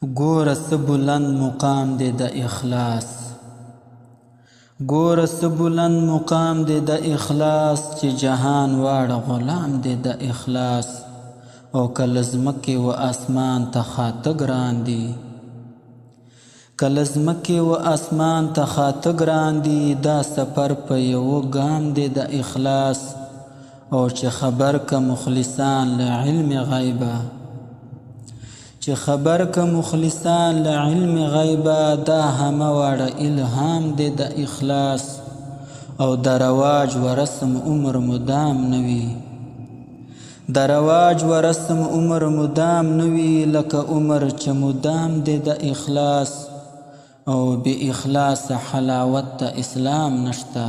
ګوره څه بلند مقام دی د اخلاص، ګوره څه بلند مقام دی د اخلاص، چې جهان واړه غلام دی د اخلاص. او کله ځمکې و اسمان ته خاته ګران دي، کله ځمکې و اسمان ته خاته ګران دي. دا سفر په یوه ګام دی د اخلاص. او چې خبر که مخلصان له علم غیبه، چې خبر که مخلصان له علم غیبه، دا همه واړه الهام دی د اخلاص. او د رواج و رسم عمر مدام نوي، د رواج و رسم عمر مدام نوي، لکه عمر چې مدام دی د اخلاص. او بی اخلاص حلاوت ته اسلام نشتا،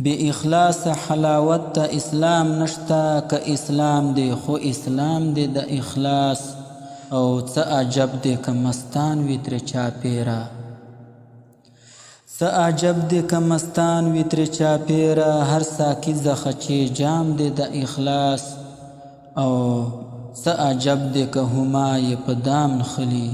بی اخلاص حلاوت ته اسلام نشتا. که اسلام دی خو اسلام دی د اخلاص. او څه عجب دی که مستان وي ترې چاپېره، څه عجب دی که مستان وي ترې چاپېره. هر ساقي زخه چې جام دی د اخلاص. او څه عجب دی که هما یې په دام نښلي،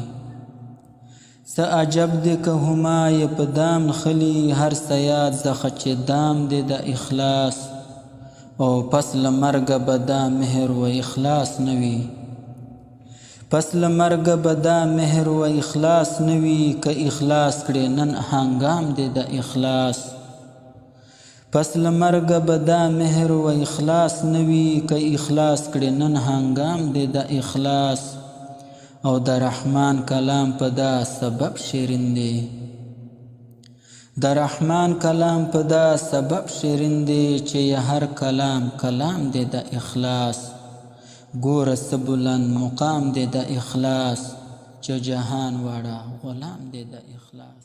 څه عجب دی که هما یې په دام نښلي. هر صیاد زخه چې دام دی د اخلاص. او پس له مرګه به دا مهر و اخلاص نه وي، پس له مرګه به دا مهر و اخلاص نه وي. که اخلاص کړې نن هنګام دی د اخلاص، پس له مرګه به دا مهر و اخلاص نه وي. که اخلاص کړې نن هنګام دی د اخلاص. او د رحمان کلام په دا سبب شیرین دی، د رحمان کلام په دا سبب شیرین دی، چې هر کلام کلام دی د اخلاص. ګوره څه بلند مقام دی د اخلاص، چې جهان واړه غلام دی د اخلاص.